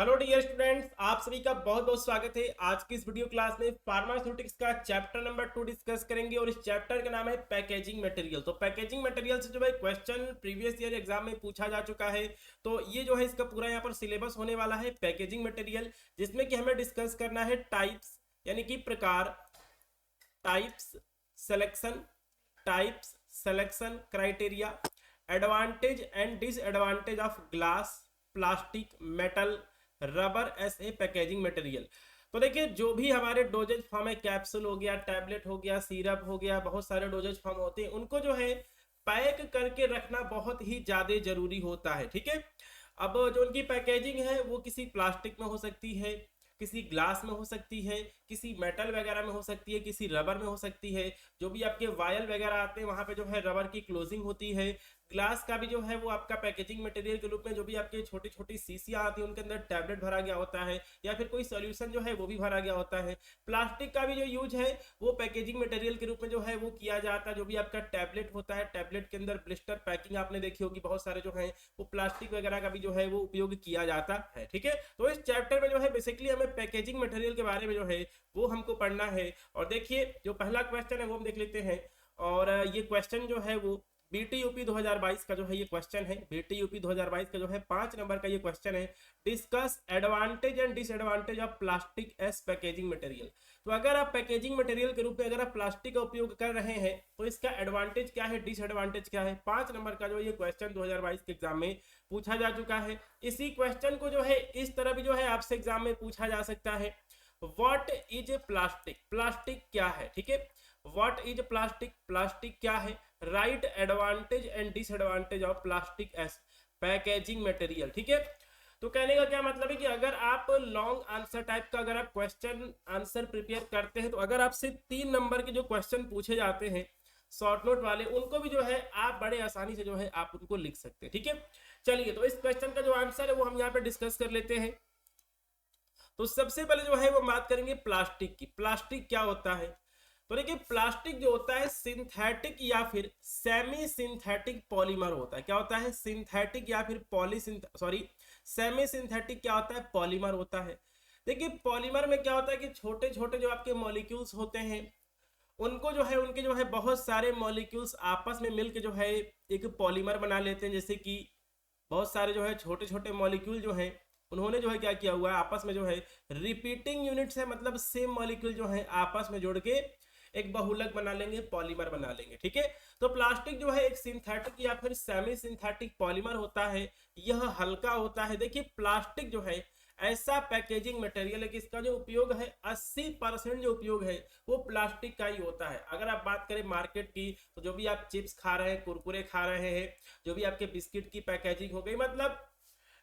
Hello dear students, आप सभी का बहुत बहुत स्वागत है। आज की इस वीडियो क्लास में फार्मास्यूटिक्स का चैप्टर नंबर 2 डिस्कस करेंगे और इस चैप्टर का नाम है पैकेजिंग मटेरियल। तो पैकेजिंग मटेरियल से जो है क्वेश्चन प्रीवियस ईयर एग्जाम में पूछा जा चुका है। तो ये जो है इसका पूरा यहाँ पर सिलेबस होने वाला है पैकेजिंग मटेरियल, जिसमें कि हमें डिस्कस करना है टाइप्स यानी कि प्रकार, types selection, types selection criteria, advantage and disadvantage of glass, plastic, metal, rubber S A packaging material. तो देखिए, जो भी हमारे डोजेज फॉर्म है, कैप्सूल हो गया, टैबलेट हो गया, सिरप हो गया, बहुत सारे डोजेज फॉर्म होते हैं, उनको जो है पैक करके रखना बहुत ही ज्यादा जरूरी होता है। ठीक है, अब जो उनकी पैकेजिंग है वो किसी प्लास्टिक में हो सकती है, किसी ग्लास में हो सकती है, किसी मेटल वगैरह में हो सकती है, किसी रबर में हो सकती है। जो भी आपके वायल वगैरह आते हैं वहां पे जो है रबर की क्लोजिंग होती है। ग्लास का भी जो है वो आपका पैकेजिंग मटेरियल के रूप में जो भी आपके छोटी छोटी शीशियां आती है उनके अंदर टैबलेट भरा गया होता है या फिर कोई सोल्यूशन जो है वो भी भरा गया होता है। प्लास्टिक का भी जो यूज है वो पैकेजिंग मटेरियल के रूप में जो है वो किया जाता है। जो भी आपका टैबलेट होता है, टैबलेट के अंदर ब्लिस्टर पैकिंग आपने देखी होगी, बहुत सारे जो है वो प्लास्टिक वगैरह का भी जो है वो उपयोग किया जाता है। ठीक है, तो इस चैप्टर में जो है बेसिकली हमें पैकेजिंग मटेरियल के बारे में जो है वो हमको पढ़ना है। और देखिए, जो पहला क्वेश्चन है वो हम देख लेते हैं। और ये क्वेश्चन जो है वो बीटी यूपी 2022 का जो है ये क्वेश्चन है। बीटी यूपी 2022 का जो है 5 नंबर का ये क्वेश्चन है। Discuss advantage and disadvantage of plastic as packaging material. तो अगर आप पैकेजिंग मटेरियल के रूप में अगर आप प्लास्टिक का उपयोग कर रहे हैं तो इसका एडवांटेज क्या है, डिसएडवांटेज क्या है। 5 नंबर का जो ये क्वेश्चन 2022 के एग्जाम में पूछा जा चुका है। इसी क्वेश्चन को जो है इस तरह भी जो है आपसे एग्जाम में पूछा जा सकता है। व्हाट इज प्लास्टिक, प्लास्टिक क्या है। ठीक है, व्हाट इज प्लास्टिक, प्लास्टिक क्या है। Write advantage and disadvantage of plastic as packaging material. ठीक है, तो कहने का क्या मतलब है कि अगर आप लॉन्ग आंसर टाइप का अगर आप क्वेश्चन आंसर प्रिपेयर करते हैं तो अगर आपसे 3 नंबर के जो क्वेश्चन पूछे जाते हैं शॉर्ट नोट वाले, उनको भी जो है आप बड़े आसानी से जो है आप उनको लिख सकते हैं। ठीक है, चलिए, तो इस क्वेश्चन का जो आंसर है वो हम यहाँ पे डिस्कस कर लेते हैं। तो सबसे पहले जो है वो बात करेंगे प्लास्टिक की। प्लास्टिक क्या होता है, तो देखिए प्लास्टिक जो होता है सिंथेटिक या फिर सेमी सिंथेटिक पॉलीमर होता है। क्या होता है, सिंथेटिक या फिर सेमी सिंथेटिक क्या होता है, पॉलीमर होता है। देखिए पॉलीमर में क्या होता है कि छोटे छोटे जो आपके मॉलिक्यूल्स होते हैं उनको जो है उनके जो है बहुत सारे मॉलिक्यूल्स आपस में मिलकर जो है एक पॉलीमर बना लेते हैं। जैसे कि बहुत सारे जो है छोटे छोटे मॉलिक्यूल जो हैं उन्होंने जो है क्या किया हुआ है आपस में जो है रिपीटिंग यूनिट्स है, मतलब सेम मॉलिक्यूल जो है आपस में जोड़ के एक बहुलक बना लेंगे, पॉलीमर बना लेंगे। ठीक है, तो प्लास्टिक जो है एक सिंथेटिक या फिर सेमी सिंथेटिक पॉलीमर होता है। यह हल्का होता है। देखिए प्लास्टिक जो है ऐसा पैकेजिंग मटेरियल है कि इसका जो उपयोग है 80% जो उपयोग है वो प्लास्टिक का ही होता है। अगर आप बात करें मार्केट की तो जो भी आप चिप्स खा रहे हैं, कुरकुरे खा रहे हैं, जो भी आपके बिस्किट की पैकेजिंग हो गई, मतलब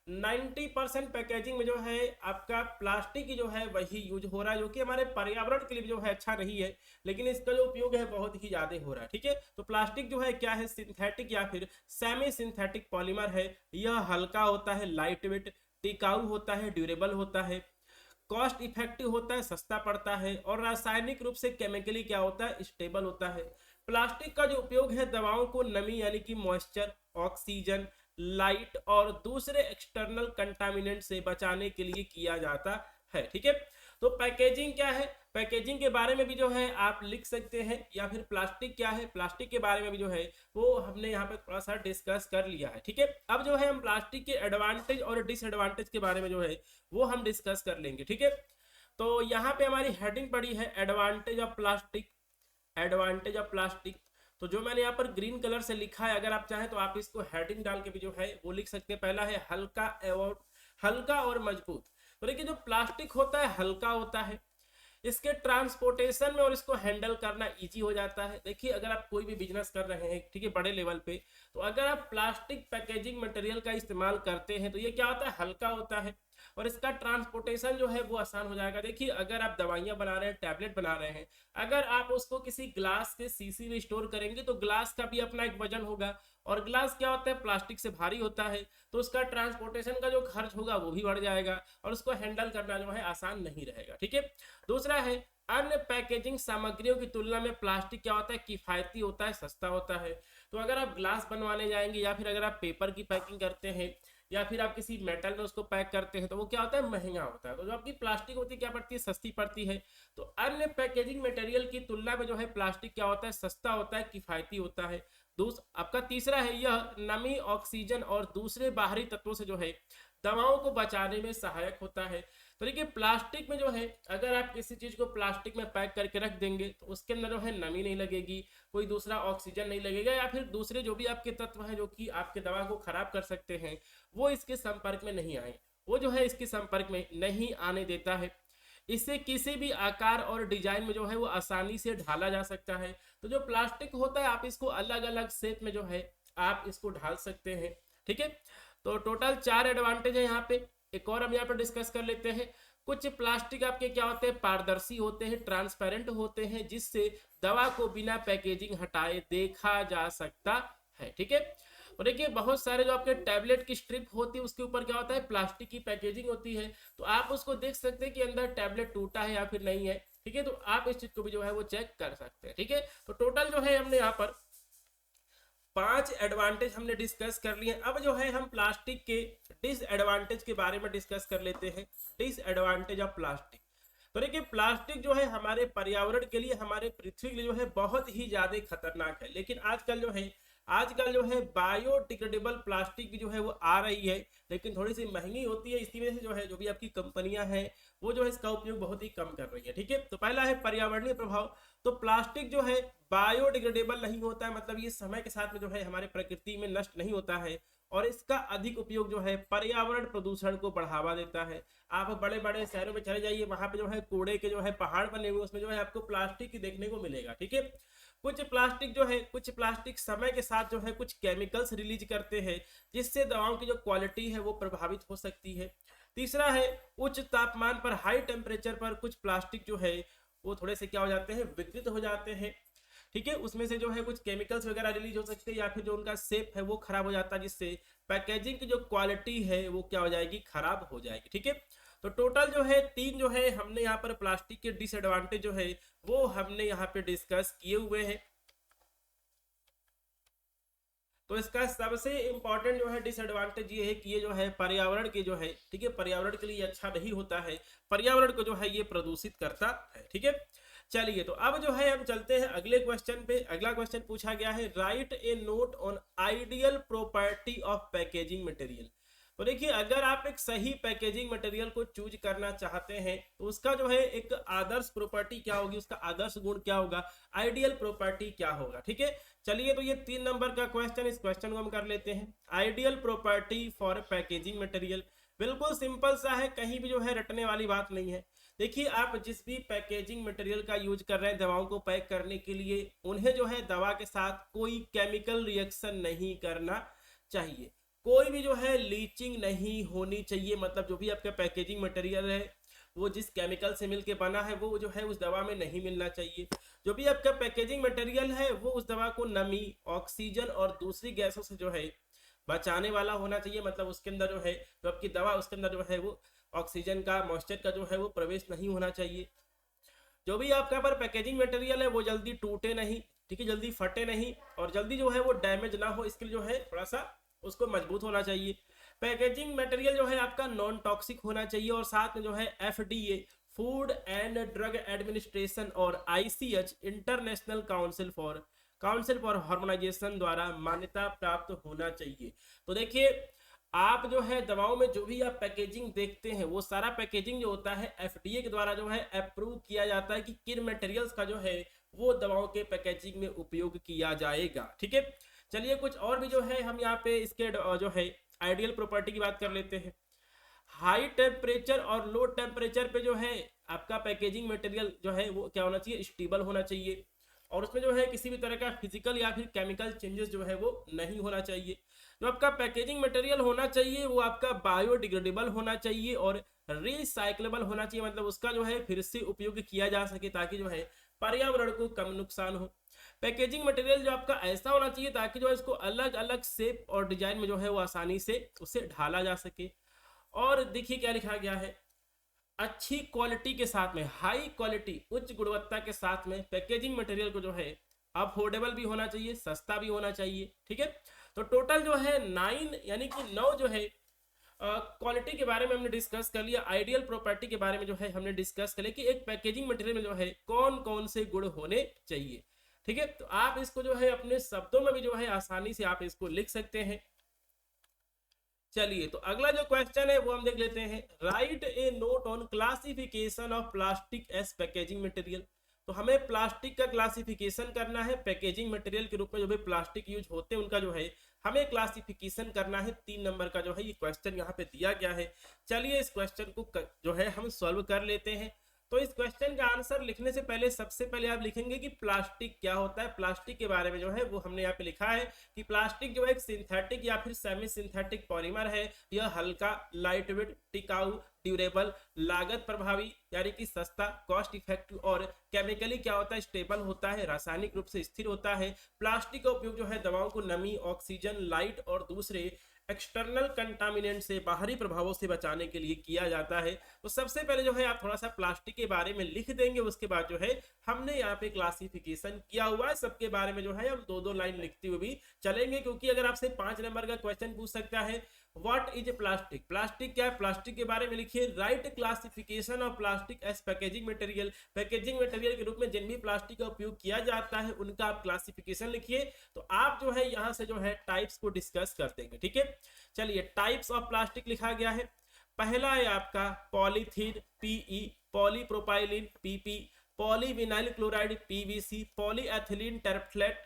90% पैकेजिंग में जो है आपका प्लास्टिक ही जो है वही यूज हो रहा है, जो कि हमारे पर्यावरण के लिए जो है अच्छा नहीं है, लेकिन इसका जो उपयोग है बहुत ही ज्यादा हो रहा है। ठीक है, तो प्लास्टिक जो है क्या है, सिंथेटिक या फिर सेमी सिंथेटिक पॉलीमर है। यह हल्का होता है, लाइट वेट, टिकाऊ होता है, ड्यूरेबल होता है, कॉस्ट इफेक्टिव होता है, सस्ता पड़ता है, और रासायनिक रूप से केमिकली क्या होता है, स्टेबल होता है। प्लास्टिक का जो उपयोग है दवाओं को नमी यानी कि मॉइस्चर, ऑक्सीजन, लाइट और दूसरे एक्सटर्नल कंटामिनेंट से बचाने के लिए किया जाता है। ठीक है, तो पैकेजिंग क्या है, पैकेजिंग के बारे में भी जो है आप लिख सकते हैं, या फिर प्लास्टिक क्या है, प्लास्टिक के बारे में भी जो है वो हमने यहाँ पे थोड़ा सा डिस्कस कर लिया है। ठीक है, अब जो है हम प्लास्टिक के एडवांटेज और डिसएडवांटेज के बारे में जो है वो हम डिस्कस कर लेंगे। ठीक है, तो यहाँ पे हमारी हेडिंग पड़ी है advantage of plastic, advantage of plastic. तो जो मैंने यहाँ पर ग्रीन कलर से लिखा है, अगर आप चाहें तो आप इसको हेडिंग डाल के भी जो है वो लिख सकते हैं। पहला है हल्का और मजबूत। तो देखिए जो प्लास्टिक होता है हल्का होता है, इसके ट्रांसपोर्टेशन में और इसको हैंडल करना इजी हो जाता है। देखिए अगर आप कोई भी बिजनेस कर रहे हैं, ठीक है, बड़े लेवल पे, तो अगर आप प्लास्टिक पैकेजिंग मटेरियल का इस्तेमाल करते हैं तो ये क्या होता है, हल्का होता है और इसका ट्रांसपोर्टेशन जो है वो आसान हो जाएगा। देखिए अगर आप दवाइयां बना रहे हैं, टैबलेट बना रहे हैं, अगर आप उसको किसी ग्लास के शीशी में स्टोर करेंगे तो ग्लास का भी अपना एक वजन होगा, और ग्लास क्या होता है, प्लास्टिक से भारी होता है, तो उसका ट्रांसपोर्टेशन का जो खर्च होगा वो भी बढ़ जाएगा और उसको हैंडल करना जो है आसान नहीं रहेगा। ठीक है, दूसरा है अन्य पैकेजिंग सामग्रियों की तुलना में प्लास्टिक क्या होता है, किफायती होता है, सस्ता होता है। तो अगर आप ग्लास बनवाने जाएंगे या फिर अगर आप पेपर की पैकिंग करते हैं या फिर आप किसी मेटल में उसको पैक करते हैं तो वो क्या होता है, महंगा होता है। तो जो आपकी प्लास्टिक होती है क्या पड़ती है, सस्ती पड़ती है। तो अन्य पैकेजिंग मटेरियल की तुलना में जो है प्लास्टिक क्या होता है, सस्ता होता है, किफायती होता है। आपका तीसरा है, यह नमी, ऑक्सीजन और दूसरे बाहरी तत्वों से जो है दवाओं को बचाने में सहायक होता है। तो देखिए प्लास्टिक में जो है, अगर आप किसी चीज को प्लास्टिक में पैक करके रख देंगे तो उसके अंदर जो है नमी नहीं लगेगी, कोई दूसरा ऑक्सीजन नहीं लगेगा, या फिर दूसरे जो भी आपके तत्व हैं जो कि आपके दवा को खराब कर सकते हैं वो इसके संपर्क में नहीं आए, वो जो है इसके संपर्क में नहीं आने देता है। इससे किसी भी आकार और डिजाइन में जो है वो आसानी से ढाला जा सकता है। तो जो प्लास्टिक होता है आप इसको अलग अलग शेप में जो है आप इसको ढाल सकते हैं, ठीक है। तो टोटल 4 एडवांटेज है यहाँ पे। एक और हम यहाँ पे डिस्कस कर लेते हैं। कुछ प्लास्टिक आपके क्या होते हैं, पारदर्शी होते हैं, ट्रांसपेरेंट होते हैं, जिससे दवा को बिना पैकेजिंग हटाए देखा जा सकता है, ठीक है। और देखिए बहुत सारे जो आपके टैबलेट की स्ट्रिप होती है उसके ऊपर क्या होता है, प्लास्टिक की पैकेजिंग होती है, तो आप उसको देख सकते हैं कि अंदर टैबलेट टूटा है या फिर नहीं है, ठीक है। तो आप इस चीज को भी जो है वो चेक कर सकते हैं, ठीक है। तो टोटल जो है हमने यहाँ पर 5 एडवांटेज हमने डिस्कस कर लिए। अब जो है हम प्लास्टिक के डिसएडवांटेज के बारे में डिस्कस कर लेते हैं। Disadvantage of plastic. तो देखिए प्लास्टिक जो है हमारे पर्यावरण के लिए, हमारे पृथ्वी के लिए जो है बहुत ही ज्यादा खतरनाक है। लेकिन आजकल जो है बायोडिग्रेडेबल प्लास्टिक भी जो है वो आ रही है, लेकिन थोड़ी सी महंगी होती है। इसी वजह से जो है जो भी आपकी कंपनियां हैं वो जो है इसका उपयोग बहुत ही कम कर रही है, ठीक है। तो पहला है पर्यावरणीय प्रभाव। तो प्लास्टिक जो है बायोडिग्रेडेबल नहीं होता है, मतलब ये समय के साथ में जो है हमारे प्रकृति में नष्ट नहीं होता है, और इसका अधिक उपयोग जो है पर्यावरण प्रदूषण को बढ़ावा देता है। आप बड़े बड़े शहरों में चले जाइए, वहां पे जो है कूड़े के जो है पहाड़ बने हुए, उसमें जो है आपको प्लास्टिक ही देखने को मिलेगा, ठीक है। कुछ प्लास्टिक समय के साथ जो है कुछ केमिकल्स रिलीज करते हैं, जिससे दवाओं की जो क्वालिटी है वो प्रभावित हो सकती है। तीसरा है उच्च तापमान पर, हाई टेम्परेचर पर कुछ प्लास्टिक जो है वो थोड़े से क्या हो जाते हैं, विकृत हो जाते हैं, ठीक है। उसमें से जो है कुछ केमिकल्स वगैरह रिलीज हो सकते हैं, या फिर जो उनका शेप है वो खराब हो जाता है, जिससे पैकेजिंग की जो क्वालिटी है वो क्या हो जाएगी, खराब हो जाएगी, ठीक है। तो टोटल जो है 3 जो है हमने यहाँ पर प्लास्टिक के डिसएडवांटेज जो है वो हमने यहाँ पे डिस्कस किए हुए हैं। तो इसका सबसे इंपॉर्टेंट जो है डिसएडवांटेज ये है कि ये जो है पर्यावरण के जो है, ठीक है, पर्यावरण के लिए अच्छा नहीं होता है, पर्यावरण को जो है ये प्रदूषित करता है, ठीक है। चलिए तो अब जो है हम चलते हैं अगले क्वेश्चन पे। अगला क्वेश्चन पूछा गया है, right a note on ideal property of packaging material. तो देखिए अगर आप एक सही पैकेजिंग मटेरियल को चूज करना चाहते हैं तो उसका जो है एक आदर्श प्रॉपर्टी क्या होगी, उसका आदर्श गुण क्या होगा, आइडियल प्रॉपर्टी क्या होगा, ठीक है। चलिए तो ये 3 नंबर का क्वेश्चन, इस क्वेश्चन को हम कर लेते हैं। Ideal property for packaging material बिल्कुल सिंपल सा है, कहीं भी जो है रटने वाली बात नहीं है। देखिए आप जिस भी पैकेजिंग मटेरियल का यूज कर रहे हैं दवाओं को पैक करने के लिए, उन्हें जो है दवा के साथ कोई केमिकल रिएक्शन नहीं करना चाहिए, कोई भी जो है लीचिंग नहीं होनी चाहिए। मतलब जो भी आपका पैकेजिंग मटेरियल है वो जिस केमिकल से मिलके बना है वो जो है उस दवा में नहीं मिलना चाहिए। जो भी आपका पैकेजिंग मटेरियल है वो उस दवा को नमी, ऑक्सीजन और दूसरी गैसों से जो है बचाने वाला होना चाहिए। मतलब उसके अंदर जो है जो आपकी दवा, उसके अंदर जो है वो ऑक्सीजन का, मॉइस्चर का जो है वो प्रवेश नहीं होना चाहिए। जो भी आपका पर पैकेजिंग मटेरियल है वो जल्दी टूटे नहीं, ठीक है, जल्दी फटे नहीं, और जल्दी जो है वो डैमेज ना हो, इसके लिए जो है थोड़ा सा उसको मजबूत होना चाहिए। पैकेजिंग मटेरियल जो है आपका नॉन टॉक्सिक होना चाहिए, और साथ में जो है FDA, food and drug administration, और ICH, international council for harmonisation द्वारा मान्यता प्राप्त होना चाहिए। तो देखिए आप जो है दवाओं में जो भी आप पैकेजिंग देखते हैं वो सारा पैकेजिंग जो होता है FDA के द्वारा जो है अप्रूव किया जाता है कि किन मटेरियल्स का जो है वो दवाओं के पैकेजिंग में उपयोग किया जाएगा, ठीक है। चलिए कुछ और भी जो है हम यहाँ पे इसके जो है आइडियल प्रॉपर्टी की बात कर लेते हैं। हाई टेम्परेचर और लो टेम्परेचर पे जो है आपका पैकेजिंग मटेरियल जो है वो क्या होना चाहिए, स्टेबल होना चाहिए, और उसमें जो है किसी भी तरह का फिजिकल या फिर केमिकल चेंजेस जो है वो नहीं होना चाहिए। जो आपका पैकेजिंग मटेरियल होना चाहिए वो आपका बायोडिग्रेडेबल होना चाहिए और रिसाइक्लेबल होना चाहिए, मतलब उसका जो है फिर से उपयोग किया जा सके ताकि जो है पर्यावरण को कम नुकसान हो। पैकेजिंग मटेरियल जो आपका ऐसा होना चाहिए ताकि जो है इसको अलग अलग शेप और डिजाइन में जो है वो आसानी से उसे ढाला जा सके। और देखिए क्या लिखा गया है, अच्छी क्वालिटी के साथ में, हाई क्वालिटी, उच्च गुणवत्ता के साथ में पैकेजिंग मटेरियल को जो है अफोर्डेबल भी होना चाहिए, सस्ता भी होना चाहिए, ठीक है। तो टोटल जो है 9 यानी कि 9 जो है क्वालिटी के बारे में हमने डिस्कस कर लिया, आइडियल प्रॉपर्टी के बारे में जो है हमने डिस्कस कर लिया कि एक पैकेजिंग मटेरियल में जो है कौन कौन से गुण होने चाहिए। ठीक है, तो आप इसको जो है अपने शब्दों में भी जो है आसानी से आप इसको लिख सकते हैं। चलिए, तो अगला जो क्वेश्चन है वो हम देख लेते हैं। Write a note on classification of plastic as packaging material. तो हमें प्लास्टिक का क्लासिफिकेशन करना है, पैकेजिंग मटेरियल के रूप में जो भी प्लास्टिक यूज होते हैं उनका जो है हमें क्लासिफिकेशन करना है। 3 नंबर का जो है ये क्वेश्चन यहाँ पे दिया गया है। चलिए इस क्वेश्चन को जो है हम सॉल्व कर लेते हैं। तो इस क्वेश्चन का आंसर लिखने से पहले सबसे पहले आप लिखेंगे कि प्लास्टिक क्या होता है। प्लास्टिक के बारे में जो है वो हमने यहाँ पे लिखा है कि प्लास्टिक जो है एक सिंथेटिक या फिर सेमी सिंथेटिक पॉलीमर है। यह हल्का, लाइट वेट, टिकाऊ, ड्यूरेबल, लागत प्रभावी यानी कि सस्ता, कॉस्ट इफेक्टिव और केमिकली क्या होता है, स्टेबल होता है, रासायनिक रूप से स्थिर होता है। प्लास्टिक का उपयोग जो है दवाओं को नमी, ऑक्सीजन, लाइट और दूसरे एक्सटर्नल कंटामिनेंट से, बाहरी प्रभावों से बचाने के लिए किया जाता है। तो सबसे पहले जो है आप थोड़ा सा प्लास्टिक के बारे में लिख देंगे, उसके बाद जो है हमने यहाँ पे क्लासिफिकेशन किया हुआ है सबके बारे में जो है हम 2-2 लाइन लिखते हुए भी चलेंगे, क्योंकि अगर आपसे 5 नंबर का क्वेश्चन पूछ सकता है व्हाट इज प्लास्टिक, प्लास्टिक क्या है, प्लास्टिक के बारे में लिखिए। Write classification of plastic as packaging material, packaging material के रूप में जिन भी प्लास्टिक का उपयोग किया जाता है उनका आप क्लासिफिकेशन लिखिए। तो आप जो है यहाँ से जो है टाइप्स को डिस्कस कर देंगे। ठीक है, चलिए टाइप्स ऑफ प्लास्टिक लिखा गया है। पहला है आपका polythene PE, polypropylene PP, polyvinyl chloride PVC, polyethylene terephthalate,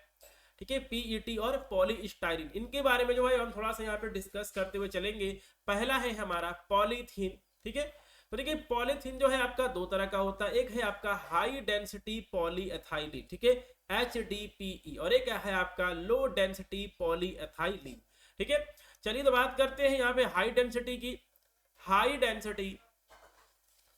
ठीक है, पीईटी और पॉलीस्टाइरीन। इनके बारे में जो है हम थोड़ा सा यहाँ पे डिस्कस करते हुए चलेंगे। पहला है हमारा पॉलीथीन। ठीक है, तो देखिए पॉलीथीन जो है आपका 2 तरह का होता है। एक है आपका हाई डेंसिटी पॉलीएथाइलिन, ठीक है, HDPE, और एक है आपका लो डेंसिटी पॉलीएथाइलिन। ठीक है, चलिए तो बात करते हैं यहाँ पे हाई डेंसिटी की। हाई डेंसिटी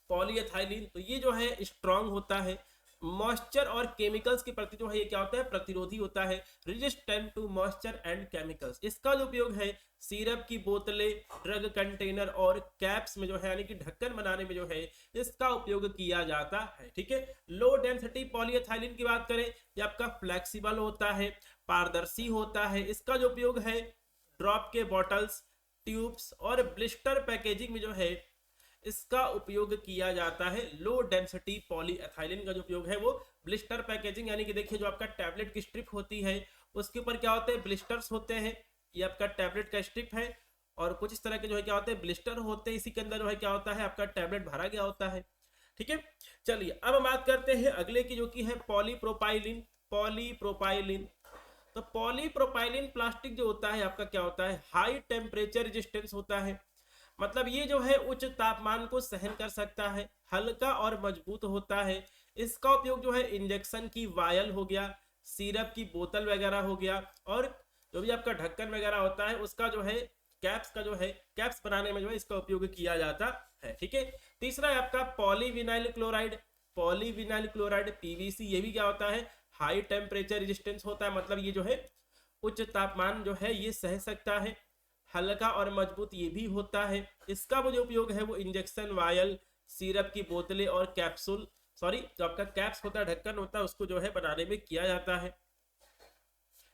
पॉलीएथाइलिन, तो ये जो है स्ट्रॉन्ग होता है, मॉइस्चर और केमिकल्स के प्रति जो है ये क्या होता है, प्रतिरोधी होता है, resistant to moisture and chemicals. इसका जो उपयोग है सिरप की बोतलें, ड्रग कंटेनर और कैप्स में जो है यानी कि ढक्कन बनाने में जो है इसका उपयोग किया जाता है। ठीक है, लो डेंसिटी पॉलीएथाइलिन की बात करें, ये आपका फ्लेक्सिबल होता है, पारदर्शी होता है। इसका जो उपयोग है ड्रॉप के बॉटल्स, ट्यूब्स और ब्लिस्टर पैकेजिंग में जो है इसका उपयोग किया जाता है। लो डेंसिटी पॉलीएथाइलिन का जो उपयोग है वो ब्लिस्टर पैकेजिंग, यानी कि देखिए जो आपका टैबलेट की स्ट्रिप होती है उसके ऊपर क्या होते हैं, ब्लिस्टर्स होते हैं। ये आपका टैबलेट का स्ट्रिप है और कुछ इस तरह के जो है क्या होते हैं, ब्लिस्टर होते हैं। इसी के अंदर जो है क्या होता है, आपका टैबलेट भरा गया होता है। ठीक है, चलिए अब हम बात करते हैं अगले की, जो कि है पॉलीप्रोपाइलिन। पॉलीप्रोपाइलिन, तो पॉलीप्रोपाइलिन प्लास्टिक जो होता है आपका क्या होता है, हाई टेम्परेचर रेजिस्टेंस होता है। मतलब ये जो है उच्च तापमान को सहन कर सकता है, हल्का और मजबूत होता है। इसका उपयोग जो है इंजेक्शन की वायल हो गया, सिरप की बोतल वगैरह हो गया, और जो भी आपका ढक्कन वगैरह होता है उसका जो है कैप्स का जो है कैप्स बनाने में जो है इसका उपयोग किया जाता है। ठीक है, तीसरा है आपका polyvinyl chloride. Polyvinyl chloride PVC, ये भी क्या होता है, हाई टेम्परेचर रेजिस्टेंस होता है। मतलब ये जो है उच्च तापमान जो है ये सह सकता है, हल्का और मजबूत ये भी होता है। इसका जो उपयोग है वो इंजेक्शन वायल, सिरप की बोतलें और कैप्सूल, जो आपका कैप्स होता है, ढक्कन होता है, उसको जो है बनाने में किया जाता है।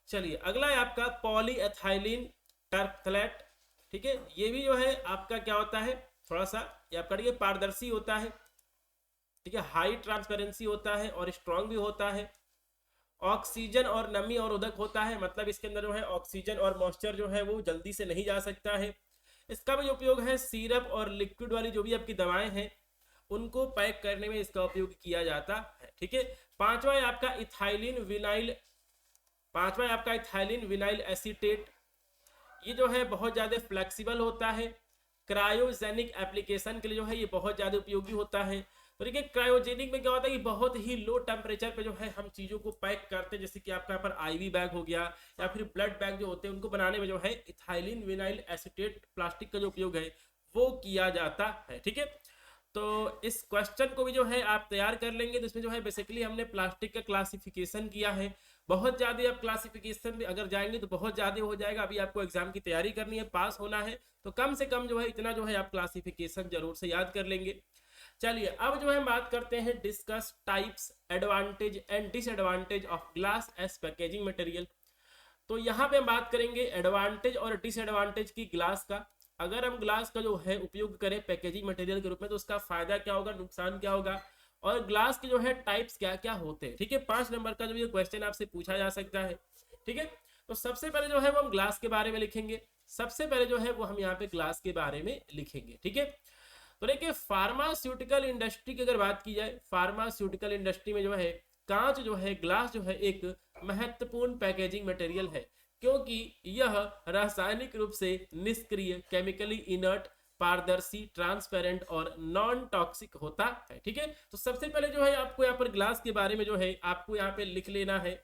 चलिए अगला है आपका पॉलीएथाइलिन टरफ्लेट। ठीक है, ये भी जो है आपका क्या होता है, थोड़ा सा ये आपका देखिए पारदर्शी होता है। ठीक है, हाई ट्रांसपेरेंसी होता है और स्ट्रॉन्ग भी होता है। ऑक्सीजन और नमी और उदक होता है, मतलब इसके अंदर जो है ऑक्सीजन और मॉइस्चर जो है वो जल्दी से नहीं जा सकता है। इसका भी उपयोग है सिरप और लिक्विड वाली जो भी आपकी दवाएं हैं उनको पैक करने में इसका उपयोग किया जाता है। ठीक है, पांचवा है आपका इथाइलिन विनाइल एसीटेट। ये जो है बहुत ज्यादा फ्लेक्सिबल होता है, क्रायोजेनिक एप्लीकेशन के लिए जो है ये बहुत ज्यादा उपयोगी होता है। तो देखिए क्रायोजेनिक में क्या होता है कि बहुत ही लो टेम्परेचर पे जो है हम चीजों को पैक करते हैं, जैसे कि आपका यहाँ पर आईवी बैग हो गया या फिर ब्लड बैग जो होते हैं उनको बनाने में जो है इथाइलिन विनाइल एसीटेट प्लास्टिक का जो उपयोग है वो किया जाता है। ठीक है, तो इस क्वेश्चन को भी जो है आप तैयार कर लेंगे। तो इसमें जो है बेसिकली हमने प्लास्टिक का क्लासिफिकेशन किया है। बहुत ज्यादा आप क्लासिफिकेशन में अगर जाएंगे तो बहुत ज्यादा हो जाएगा। अभी आपको एग्जाम की तैयारी करनी है, पास होना है, तो कम से कम जो है इतना जो है आप क्लासिफिकेशन जरूर से याद कर लेंगे। चलिए अब जो है बात करते हैं discuss types, advantage and disadvantage of glass as packaging material. तो यहाँ पे हम बात करेंगे एडवांटेज और डिसएडवांटेज की ग्लास का। अगर हम ग्लास का जो है उपयोग करें पैकेजिंग मटेरियल के रूप में तो उसका फायदा क्या होगा, नुकसान क्या होगा, और ग्लास के जो है टाइप्स क्या क्या होते हैं। ठीक है, 5 नंबर का जो ये क्वेश्चन आपसे पूछा जा सकता है। ठीक है, तो सबसे पहले जो है वो हम ग्लास के बारे में लिखेंगे। सबसे पहले जो है वो हम यहाँ पे ग्लास के बारे में लिखेंगे। ठीक है, तो देखिए फार्मास्यूटिकल इंडस्ट्री की अगर बात की जाए, फार्मास्यूटिकल इंडस्ट्री में जो है कांच जो है, ग्लास जो है एक महत्वपूर्ण पैकेजिंग मटेरियल है, क्योंकि यह रासायनिक रूप से निष्क्रिय, केमिकली इनर्ट, पारदर्शी, ट्रांसपेरेंट और नॉन टॉक्सिक होता है। ठीक है, तो सबसे पहले जो है आपको यहाँ पर ग्लास के बारे में जो है आपको यहाँ पे लिख लेना है।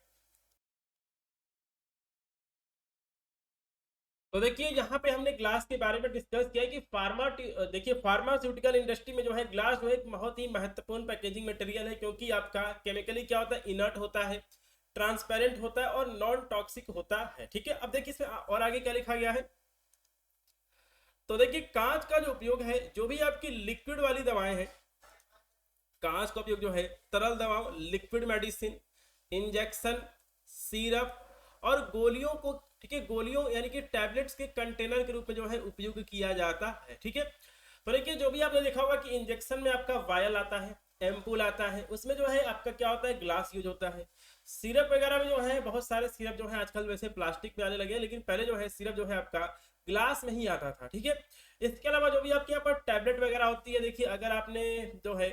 तो देखिए यहाँ पे हमने ग्लास के बारे में डिस्कस किया कि देखिए फार्मास्यूटिकल इंडस्ट्री में जो है ग्लास जो है एक बहुत ही महत्वपूर्ण पैकेजिंग मटेरियल है, क्योंकि आपका केमिकली क्या होता है, इनर्ट होता है, ट्रांसपेरेंट होता है और नॉन टॉक्सिक होता है। ठीक है, अब देखिए इसमें और आगे क्या लिखा गया है। तो देखिए कांच का जो उपयोग है, जो भी आपकी लिक्विड वाली दवाएं हैं, कांच का उपयोग जो है तरल दवाओं, लिक्विड मेडिसिन, इंजेक्शन, सिरप और गोलियों को, ठीक है, गोलियों यानी कि टैबलेट्स के कंटेनर के रूप में जो है उपयोग किया जाता है। ठीक है, तो देखिए जो भी आपने देखा होगा कि इंजेक्शन में आपका वायल आता है, एम्पूल आता है, उसमें जो है आपका क्या होता है, ग्लास यूज होता है। सिरप वगैरह में जो है बहुत सारे सिरप जो है आजकल वैसे प्लास्टिक में आने लगे हैं, लेकिन पहले जो है सिरप जो है आपका ग्लास में ही आता था। ठीक है, इसके अलावा जो भी आपके यहाँ पर टैबलेट वगैरह होती है, देखिए अगर आपने जो है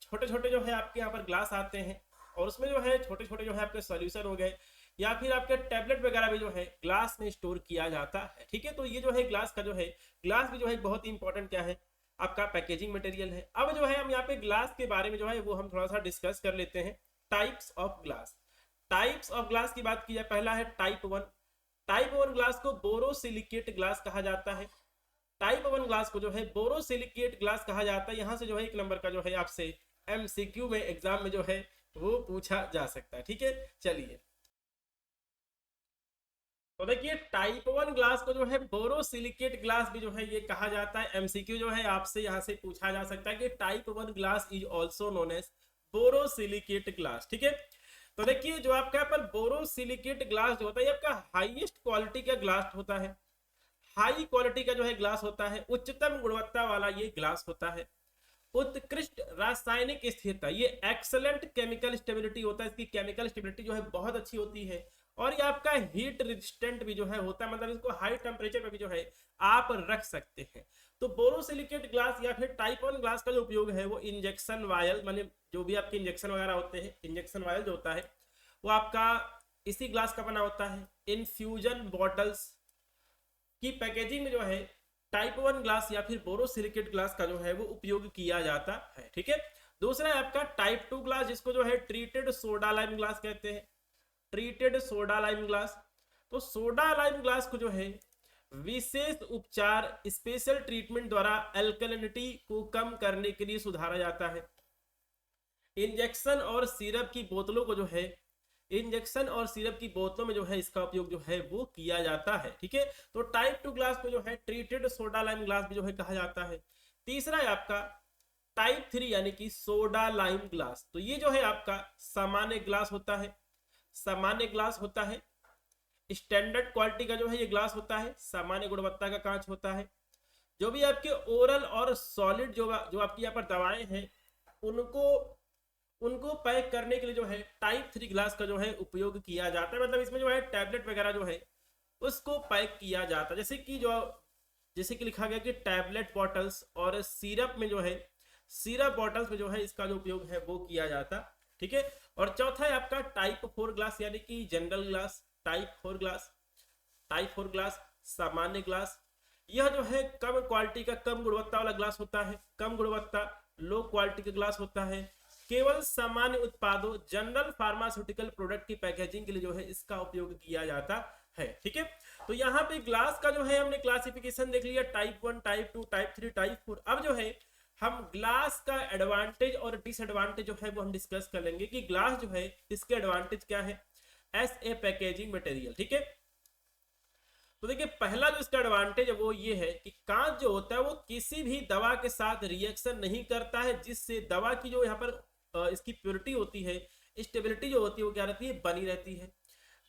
छोटे छोटे जो है आपके यहाँ पर ग्लास आते हैं और उसमें जो है छोटे छोटे जो है आपके सॉल्यूशन हो गए, या फिर आपके टैबलेट वगैरह भी जो है ग्लास में स्टोर किया जाता है। ठीक है, तो ये जो है ग्लास का जो है, ग्लास भी जो है बहुत ही इंपॉर्टेंट क्या है, आपका पैकेजिंग मटेरियल है। अब जो है हम यहाँ पे ग्लास के बारे में जो है वो हम थोड़ा सा डिस्कस कर लेते हैं। Types of glass, types of glass की बात की जाए, पहला है टाइप 1। टाइप 1 ग्लास को बोरोसिलिकेट ग्लास कहा जाता है। टाइप 1 ग्लास को जो है बोरोसिलिकेट ग्लास कहा जाता है। यहां से जो है 1 नंबर का जो है आपसे एमसीक्यू में एग्जाम में जो है वो पूछा जा सकता है। ठीक है, चलिए तो देखिए टाइप 1 ग्लास को जो है बोरोसिलिकेट ग्लास भी जो है ये कहा जाता है। एमसीक्यू जो है आपसे यहाँ से पूछा जा सकता है कि type 1 glass is also known as borosilicate glass. ठीक है, तो देखिए जो आपका यहाँ पर बोरोसिलिकेट ग्लास जो होता है ये आपका हाईएस्ट क्वालिटी का ग्लास होता है, हाई क्वालिटी का जो है ग्लास होता है, उच्चतम गुणवत्ता वाला ये ग्लास होता है। उत्कृष्ट रासायनिक स्थिरता, ये एक्सलेंट केमिकल स्टेबिलिटी होता है, इसकी केमिकल स्टेबिलिटी जो है बहुत अच्छी होती है। और ये आपका हीट रेजिस्टेंट भी जो है होता है, मतलब इसको हाई टेम्परेचर पे भी जो है आप रख सकते हैं। तो बोरोसिलिकेट ग्लास या फिर टाइप 1 ग्लास का जो उपयोग है वो इंजेक्शन वायल, माने जो भी आपके इंजेक्शन वगैरह होते हैं, इंजेक्शन वायल जो होता है वो आपका इसी ग्लास का बना होता है। इन्फ्यूजन बॉटल्स की पैकेजिंग में जो है टाइप 1 ग्लास या फिर बोरोसिलिकेट ग्लास का जो है वो उपयोग किया जाता है। ठीक है, दूसरा है आपका टाइप 2 ग्लास, जिसको जो है ट्रीटेड सोडा लाइम ग्लास कहते हैं। ट्रीटेड सोडा लाइम ग्लास, तो सोडा लाइम ग्लास को जो है विशेष उपचार, स्पेशल ट्रीटमेंट द्वारा अल्कलिनिटी को कम करने के लिए सुधारा जाता है। इंजेक्शन और सिरप की बोतलों को जो है, इंजेक्शन और सिरप की बोतलों में जो है इसका उपयोग जो है वो किया जाता है। ठीक है, तो टाइप 2 ग्लास को जो है ट्रीटेड सोडा लाइम ग्लास भी जो है कहा जाता है। तीसरा है आपका टाइप 3 यानी कि सोडा लाइम ग्लास, तो ये जो है आपका सामान्य ग्लास होता है, सामान्य ग्लास होता है, स्टैंडर्ड क्वालिटी का जो है ये ग्लास होता है, सामान्य गुणवत्ता का कांच होता है। जो भी आपके ओरल और सॉलिड जो आपकी यहाँ पर दवाएं हैं उनको पैक करने के लिए जो है टाइप 3 ग्लास का जो है उपयोग किया जाता है, मतलब इसमें जो है टैबलेट वगैरह जो है उसको पैक किया जाता है। जैसे कि लिखा गया कि टैबलेट बॉटल्स और सिरप में जो है, सिरप बॉटल्स में जो है इसका जो उपयोग है वो किया जाता। ठीक है, और चौथा है आपका टाइप 4 ग्लास यानी कि general glass. Type 4 glass, type 4 glass सामान्य ग्लास, यह जो है कम क्वालिटी का, कम गुणवत्ता वाला ग्लास होता है, कम गुणवत्ता, लो क्वालिटी का ग्लास होता है। केवल सामान्य उत्पादों, जनरल फार्मास्यूटिकल प्रोडक्ट की पैकेजिंग के लिए जो है इसका उपयोग किया जाता है। ठीक है, तो यहाँ पे ग्लास का जो है हमने क्लासिफिकेशन देख लिया, टाइप 1, टाइप 2, टाइप 3, टाइप 4। अब जो है हम ग्लास का एडवांटेज और डिसएडवांटेज जो है वो हम डिस्कस कर लेंगे कि ग्लास जो है इसके एडवांटेज क्या है एज ए पैकेजिंग मटेरियल। ठीक है, तो देखिए पहला जो इसका एडवांटेज है वो ये है कि कांच जो होता है वो किसी भी दवा के साथ रिएक्शन नहीं करता है, जिससे दवा की जो यहाँ पर इसकी प्योरिटी होती है, स्टेबिलिटी जो होती है वो क्या रहती है, बनी रहती है।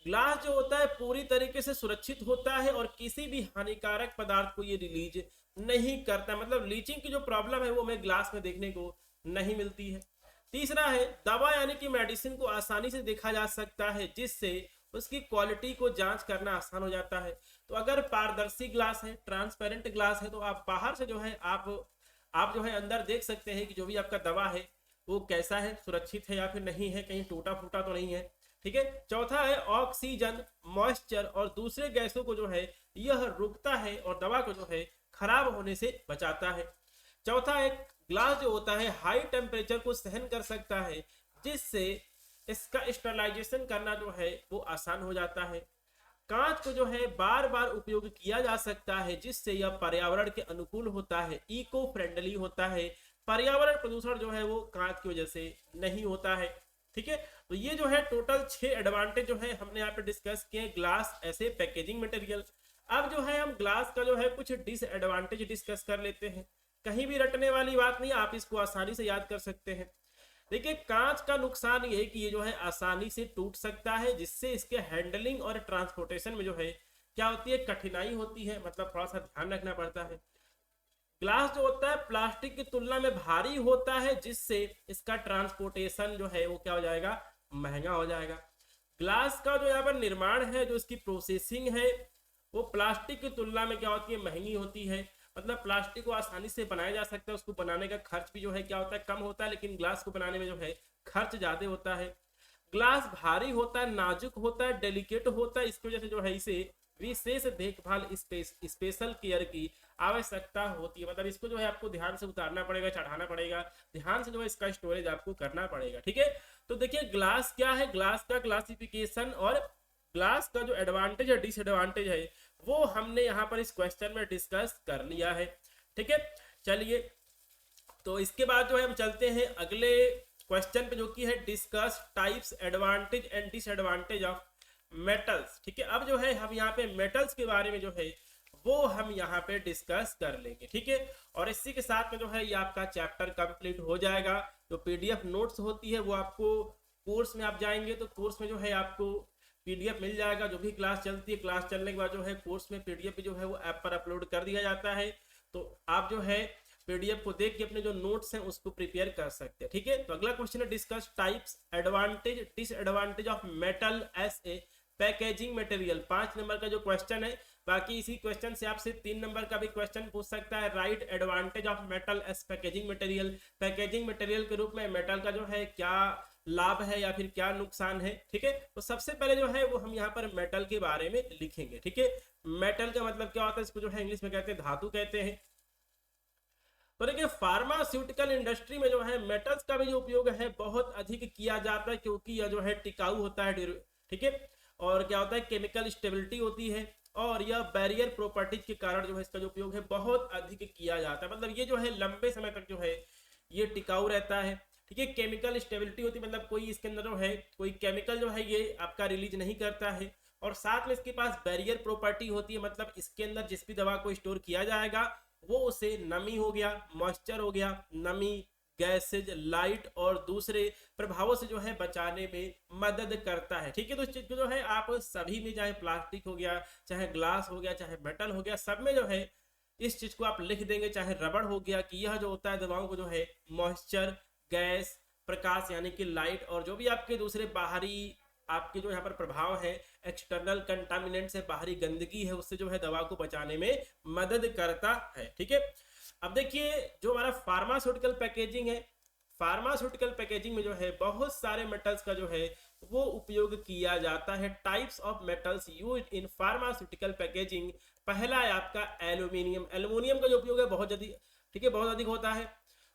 ग्लास जो होता है पूरी तरीके से सुरक्षित होता है और किसी भी हानिकारक पदार्थ को ये रिलीज नहीं करता, मतलब लीचिंग की जो प्रॉब्लम है वो हमें ग्लास में देखने को नहीं मिलती है। तीसरा है दवा यानी कि मेडिसिन को आसानी से देखा जा सकता है, जिससे उसकी क्वालिटी को जांच करना आसान हो जाता है। तो अगर पारदर्शी ग्लास है, ट्रांसपेरेंट ग्लास है, तो आप बाहर से जो है आप जो है अंदर देख सकते हैं कि जो भी आपका दवा है वो कैसा है, सुरक्षित है या फिर नहीं है, कहीं टूटा फूटा तो नहीं है। ठीक है। चौथा है ऑक्सीजन, मॉइस्चर और दूसरे गैसों को जो है यह रोकता है और दवा को जो है खराब होने से बचाता है। चौथा है ग्लास जो होता है हाई टेम्परेचर को सहन कर सकता है, जिससे इसका स्टरलाइजेशन करना जो है वो आसान हो जाता है। कांच को जो है बार बार उपयोग किया जा सकता है, जिससे यह पर्यावरण के अनुकूल होता है, इको फ्रेंडली होता है। पर्यावरण प्रदूषण जो है वो कांच की वजह से नहीं होता है। ठीक है। तो ये जो है टोटल 6 एडवांटेज जो है हमने यहाँ पे डिस्कस किए ग्लास ऐसे पैकेजिंग मटेरियल। अब जो है हम ग्लास का जो है कुछ डिसएडवांटेज डिस्कस कर लेते हैं। कहीं भी रटने वाली बात नहीं, आप इसको आसानी से याद कर सकते हैं। देखिए कांच का नुकसान ये है कि ये जो है आसानी से टूट सकता है, जिससे इसके हैंडलिंग और ट्रांसपोर्टेशन में जो है क्या होती है, कठिनाई होती है, मतलब थोड़ा सा ध्यान रखना पड़ता है। ग्लास जो होता है प्लास्टिक की तुलना में भारी होता है, जिससे इसका ट्रांसपोर्टेशन जो है वो क्या हो जाएगा, महंगा हो जाएगा। ग्लास का जो यहाँ पर निर्माण है, जो इसकी प्रोसेसिंग है, वो प्लास्टिक की तुलना में क्या होती है, महंगी होती है। मतलब प्लास्टिक को आसानी से बनाया जा सकता है, उसको बनाने का खर्च भी जो है क्या होता है, कम होता है, लेकिन ग्लास को बनाने में जो है खर्च ज्यादा होता है। ग्लास भारी होता है, नाजुक होता है, डेलिकेट होता है, इसकी वजह से जो है इसे विशेष देखभाल स्पेशल केयर की आवश्यकता होती है। मतलब इसको जो है आपको ध्यान से उतारना पड़ेगा, चढ़ाना पड़ेगा, ध्यान से जो है इसका स्टोरेज आपको करना पड़ेगा। ठीक है। तो देखिए ग्लास क्या है, ग्लास का क्लासिफिकेशन और ग्लास का जो एडवांटेज है डिसएडवांटेज है वो हमने यहाँ पर इस क्वेश्चन में डिस्कस कर लिया है। ठीक है। चलिए तो इसके बाद जो है हम चलते हैं अगले क्वेश्चन पे, जो कि है discuss types advantage and disadvantage of metals. ठीक है। अब जो है हम यहाँ पे मेटल्स के बारे में जो है वो हम यहाँ पे डिस्कस कर लेंगे। ठीक है। और इसी के साथ में जो है ये आपका चैप्टर कंप्लीट हो जाएगा। जो पीडीएफ नोट्स होती है वो आपको कोर्स में आप जाएंगे तो कोर्स में जो है आपको पीडीएफ मिल जाएगा। जो भी क्लास चलती है, क्लास चलने के बाद जो है कोर्स में पीडीएफ जो है वो ऐप पर अपलोड कर दिया जाता है। तो आप जो है पीडीएफ को देख के अपने जो नोट्स हैं उसको प्रिपेयर कर सकते हैं। ठीक है। तो अगला क्वेश्चन है discuss types advantage disadvantage of metal as a packaging material. 5 number का जो क्वेश्चन है। बाकी इसी क्वेश्चन से आपसे 3 नंबर का भी क्वेश्चन पूछ सकता है। Write advantage of metal as packaging material. Packaging material के रूप में मेटल का जो है क्या लाभ है या फिर क्या नुकसान है। ठीक है। तो सबसे पहले जो है वो हम यहाँ पर मेटल के बारे में लिखेंगे। ठीक है। मेटल का मतलब क्या होता है, इसको जो है इंग्लिश में कहते हैं धातु कहते हैं। तो देखिए फार्मास्यूटिकल इंडस्ट्री में जो है मेटल्स का भी जो उपयोग है बहुत अधिक किया जाता है, क्योंकि यह जो है टिकाऊ होता है। ठीक है। और क्या होता है, केमिकल स्टेबिलिटी होती है और यह बैरियर प्रॉपर्टीज के कारण जो है इसका जो उपयोग है बहुत अधिक किया जाता है। मतलब ये जो है लंबे समय तक जो है ये टिकाऊ रहता है। ठीक है। केमिकल स्टेबिलिटी होती है, मतलब कोई इसके अंदर जो है कोई केमिकल जो है ये आपका रिलीज नहीं करता है। और साथ में इसके पास बैरियर प्रॉपर्टी होती है, मतलब इसके अंदर जिस भी दवा को स्टोर किया जाएगा वो उसे नमी हो गया, मॉइस्चर हो गया, नमी, गैसेज, लाइट और दूसरे प्रभावों से जो है बचाने में मदद करता है। ठीक है। तो इस चीज को जो है आप सभी में, चाहे प्लास्टिक हो गया, चाहे ग्लास हो गया, चाहे मेटल हो गया, सब में जो है इस चीज को आप लिख देंगे। चाहे रबड़ हो गया कि यह जो होता है दवाओं को जो है मॉइस्चर, गैस, प्रकाश यानी कि लाइट और जो भी आपके दूसरे बाहरी आपके जो यहाँ पर प्रभाव है, एक्सटर्नल कंटामिनेंट से बाहरी गंदगी है, उससे जो है दवा को बचाने में मदद करता है। ठीक है। अब देखिए जो हमारा फार्मास्यूटिकल पैकेजिंग है, फार्मास्यूटिकल पैकेजिंग में जो है बहुत सारे मेटल्स का जो है वो उपयोग किया जाता है। Types of metals used in pharmaceutical packaging. पहला है आपका एल्यूमिनियम। एल्यूमिनियम का जो उपयोग है बहुत अधिक, ठीक है, बहुत अधिक होता है।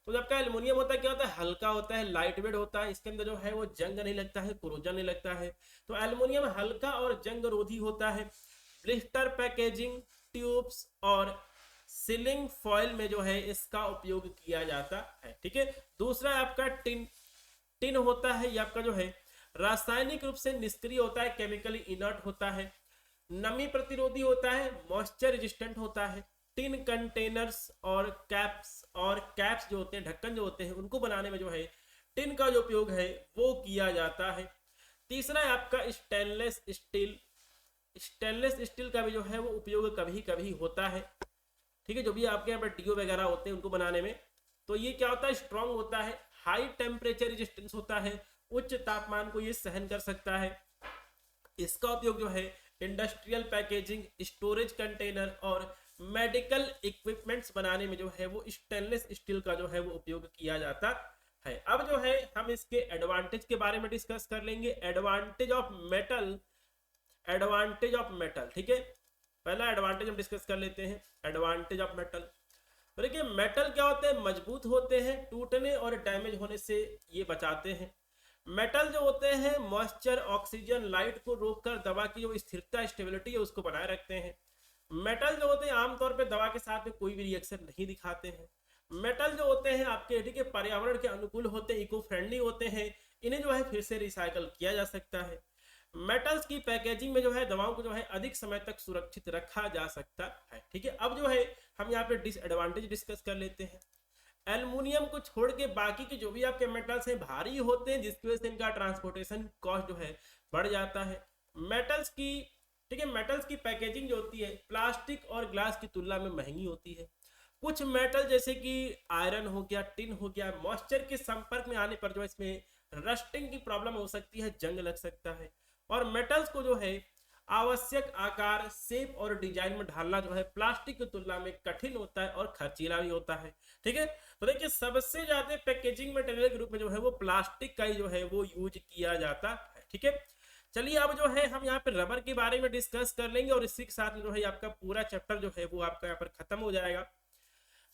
तो जब का एल्युमिनियम होता है क्या होता है, हल्का होता है, लाइट वेट होता है, इसके अंदर जो है वो जंग नहीं लगता है, कोरोजन नहीं लगता है। तो एल्युमिनियम हल्का और जंग रोधी होता है। ब्लिस्टर पैकेजिंग, ट्यूब्स और सीलिंग फॉयल में जो है इसका उपयोग किया जाता है। ठीक है। दूसरा है आपका टिन। टिन होता है ये आपका जो है रासायनिक रूप से निष्क्रिय होता है, केमिकली इनर्ट होता है, नमी प्रतिरोधी होता है, मॉइस्चर रेजिस्टेंट होता है। टिन कंटेनर्स और कैप्स जो होते हैं, ढक्कन जो होते हैं, उनको बनाने में जो है टिन का जो उपयोग है वो किया जाता है। तीसरा है आपका स्टेनलेस स्टील। स्टेनलेस स्टील का भी जो है वो उपयोग कभी कभी होता है, ठीक है, जो भी आपके यहाँ पर डीओ वगैरह होते हैं उनको बनाने में। तो ये क्या होता है, स्ट्रांग होता है, हाई टेम्परेचर रेजिस्टेंस होता है, उच्च तापमान को ये सहन कर सकता है। इसका उपयोग जो है इंडस्ट्रियल पैकेजिंग, स्टोरेज कंटेनर और मेडिकल इक्विपमेंट्स बनाने में जो है वो स्टेनलेस स्टील का जो है वो उपयोग किया जाता है। अब जो है हम इसके एडवांटेज के बारे में डिस्कस कर लेंगे। Advantage of metal, advantage of metal, ठीक है, पहला एडवांटेज हम डिस्कस कर लेते हैं, एडवांटेज ऑफ मेटल। तो देखिए मेटल क्या होते हैं, मजबूत होते हैं, टूटने और डैमेज होने से ये बचाते हैं। मेटल जो होते हैं मॉइस्चर, ऑक्सीजन, लाइट को रोककर दवा की जो स्थिरता, स्टेबिलिटी है उसको बनाए रखते हैं। मेटल जो होते हैं आमतौर पे दवा के साथ में कोई भी रिएक्शन नहीं दिखाते हैं। मेटल जो होते हैं आपके, ठीक है, पर्यावरण के अनुकूल होते हैं, इको फ्रेंडली होते हैं, इन्हें जो है फिर से रिसाइकल किया जा सकता है। मेटल्स की पैकेजिंग में जो है दवाओं को जो है अधिक समय तक सुरक्षित रखा जा सकता है, ठीक है। अब जो है हम यहाँ पे डिसएडवांटेज डिस्कस कर लेते हैं। एल्युमिनियम को छोड़ के बाकी के जो भी आपके मेटल्स हैं भारी होते हैं, जिसकी वजह से इनका ट्रांसपोर्टेशन कॉस्ट जो है बढ़ जाता है। मेटल्स की, ठीक है, मेटल्स की पैकेजिंग जो होती है प्लास्टिक और ग्लास की तुलना में महंगी होती है। कुछ मेटल जैसे कि आयरन हो गया, टिन हो गया, मॉइस्चर के संपर्क में आने पर जो है इसमें रस्टिंग की प्रॉब्लम हो सकती है, जंग लग सकता है। और मेटल्स को जो है आवश्यक आकार, शेप और डिजाइन में ढालना जो है प्लास्टिक की तुलना में कठिन होता है और खर्चीला भी होता है, ठीक है। तो देखिए सबसे ज्यादा पैकेजिंग मटेरियल के रूप में जो है वो प्लास्टिक का ही जो है वो यूज किया जाता है, ठीक है। चलिए अब जो है हम यहाँ पे रबर के बारे में डिस्कस कर लेंगे और इसी के साथ में जो है आपका पूरा चैप्टर जो है वो आपका यहाँ पर खत्म हो जाएगा।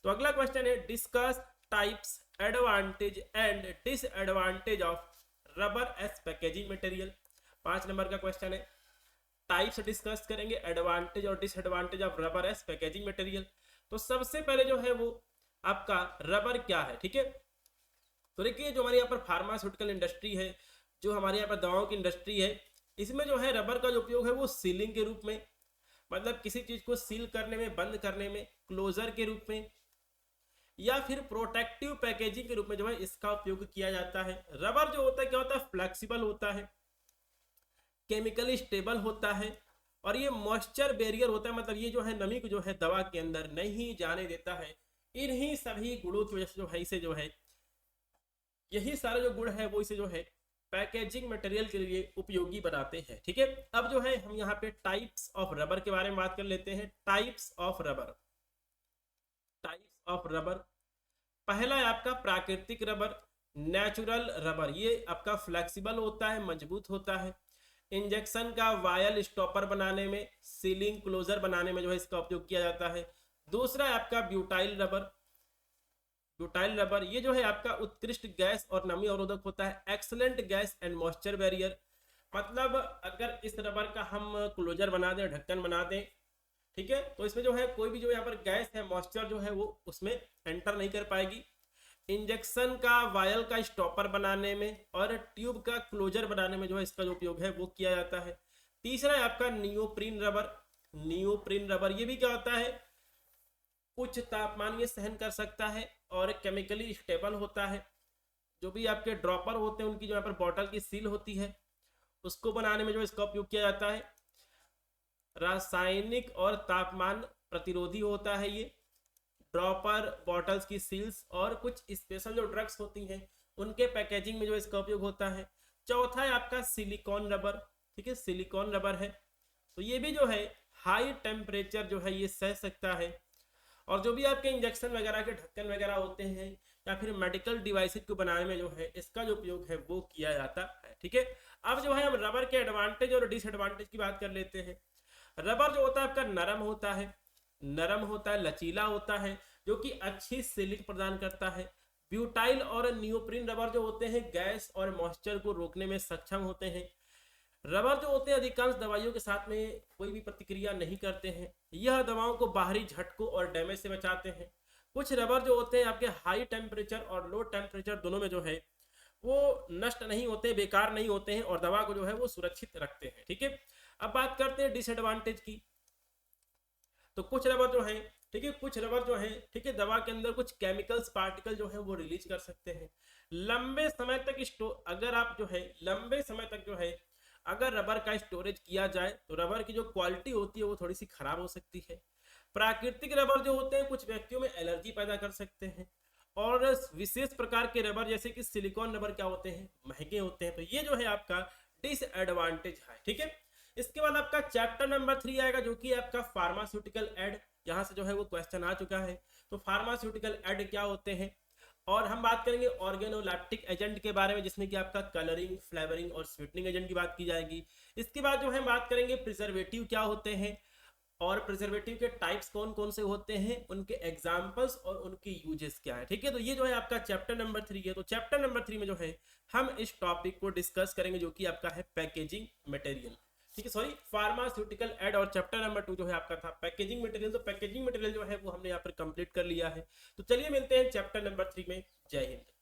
तो अगला क्वेश्चन है discuss types, advantage and disadvantage of rubber as packaging material. 5 number का क्वेश्चन है, टाइप्स डिस्कस करेंगे, एडवांटेज और disadvantage of rubber as packaging material. तो सबसे पहले जो है वो आपका रबर क्या है, ठीक है। तो देखिए जो हमारे यहाँ पर फार्मास्यूटिकल इंडस्ट्री है, जो हमारे यहाँ पर दवाओं की इंडस्ट्री है, इसमें जो है रबर का जो उपयोग है वो सीलिंग के रूप में, मतलब किसी चीज को सील करने में, बंद करने में, क्लोजर के रूप में, या फिर प्रोटेक्टिव पैकेजिंग के रूप में जो है इसका उपयोग किया जाता है। रबर जो होता है क्या होता है, फ्लेक्सिबल होता है, केमिकली स्टेबल होता है और ये मॉइस्चर बैरियर होता है, मतलब ये जो है नमी को जो है दवा के अंदर नहीं जाने देता है। इन्हीं सभी गुणों की वजह से जो है इसे जो है, यही सारे जो गुण है वो इसे जो है पैकेजिंग मटेरियल के लिए उपयोगी बनाते हैं, ठीक है। अब जो है हम यहाँ पे टाइप्स ऑफ रबर के बारे में बात कर लेते हैं। Types of rubber, types of rubber, पहला है आपका प्राकृतिक रबर, नेचुरल रबर, ये आपका फ्लेक्सिबल होता है, मजबूत होता है। इंजेक्शन का वायल स्टॉपर बनाने में, सीलिंग, क्लोजर बनाने में जो है इसका उपयोग किया जाता है। दूसरा है आपका ब्यूटाइल रबर। ब्यूटाइल रबर ये जो है आपका उत्कृष्ट गैस और नमी अवरोधक होता है, excellent gas and moisture barrier, मतलब अगर इस रबर का हम क्लोजर बना दें, ढक्कन बना दें, ठीक है, तो इसमें जो है कोई भी जो यहाँ पर गैस है, मॉइस्चर जो है वो उसमें एंटर नहीं कर पाएगी। इंजेक्शन का वायल का स्टॉपर बनाने में और ट्यूब का क्लोजर बनाने में जो है इसका जो उपयोग है वो किया जाता है। तीसरा है आपका नियोप्रीन रबर। नियोप्रीन रबर ये भी क्या होता है, उच्च तापमान ये सहन कर सकता है और केमिकली स्टेबल होता है। जो भी आपके ड्रॉपर होते हैं उनकी जो यहाँ पर बॉटल की सील होती है उसको बनाने में जो इसका उपयोग किया जाता है। रासायनिक और तापमान प्रतिरोधी होता है ये। ड्रॉपर, बॉटल्स की सील्स और कुछ स्पेशल जो ड्रग्स होती हैं उनके पैकेजिंग में जो इसका उपयोग होता है। चौथा है आपका सिलिकॉन रबर, ठीक है, सिलिकॉन रबर है, तो ये भी जो है हाई टेम्परेचर जो है ये सह सकता है। और जो भी आपके इंजेक्शन वगैरह के ढक्कन वगैरह होते हैं या फिर मेडिकल डिवाइसेस को बनाने में जो है इसका जो उपयोग है वो किया जाता है, ठीक है। अब जो है हम रबर के एडवांटेज और डिसएडवांटेज की बात कर लेते हैं। रबर जो होता है आपका नरम होता है, नरम होता है, लचीला होता है, जो कि अच्छी सीलिंग प्रदान करता है। ब्यूटाइल और नियोप्रीन रबर जो होते हैं गैस और मॉइस्चर को रोकने में सक्षम होते हैं। रबर जो होते हैं अधिकांश दवाइयों के साथ में कोई भी प्रतिक्रिया नहीं करते हैं। यह दवाओं को बाहरी झटकों और डैमेज से बचाते हैं। कुछ रबर जो होते हैं आपके हाई टेम्परेचर और लो टेम्परेचर दोनों में जो है वो नष्ट नहीं होते, बेकार नहीं होते हैं और दवा को जो है वो सुरक्षित रखते हैं, ठीक है। अब बात करते हैं डिसएडवांटेज की। तो कुछ रबर जो है ठीक है। कुछ रबर जो है, ठीक है, दवा के अंदर कुछ केमिकल्स पार्टिकल जो है वो रिलीज कर सकते हैं। लंबे समय तक अगर आप जो है लंबे समय तक जो है अगर रबर का स्टोरेज किया जाए तो रबर की जो क्वालिटी होती है वो थोड़ी सी खराब हो सकती है। प्राकृतिक रबर जो होते हैं कुछ व्यक्तियों में एलर्जी पैदा कर सकते हैं। और विशेष प्रकार के रबर जैसे कि सिलिकॉन रबर क्या होते हैं, महंगे होते हैं। तो ये जो है आपका डिसएडवांटेज है, ठीक है। इसके बाद आपका चैप्टर नंबर 3 आएगा जो कि आपका फार्मास्यूटिकल एड। यहाँ से जो है वो क्वेश्चन आ चुका है। तो फार्मास्यूटिकल एड क्या होते हैं, और हम बात करेंगे ऑर्गेनोलैप्टिक एजेंट के बारे में जिसमें कि आपका कलरिंग, फ्लेवरिंग और स्वीटनिंग एजेंट की बात की जाएगी। इसके बाद जो है बात करेंगे प्रिजर्वेटिव क्या होते हैं और प्रिजर्वेटिव के टाइप्स कौन कौन से होते हैं, उनके एग्जांपल्स और उनके यूजेस क्या है, ठीक है। तो ये जो है आपका चैप्टर नंबर 3 है। तो चैप्टर नंबर 3 में जो है हम इस टॉपिक को डिस्कस करेंगे जो कि आपका है पैकेजिंग मटेरियल, ठीक है, सॉरी फार्मास्यूटिकल एड। और चैप्टर नंबर 2 जो है आपका था पैकेजिंग मटेरियल। तो पैकेजिंग मटेरियल जो है वो हमने यहाँ पर कंप्लीट कर लिया है। तो चलिए मिलते हैं चैप्टर नंबर 3 में। जय हिंद।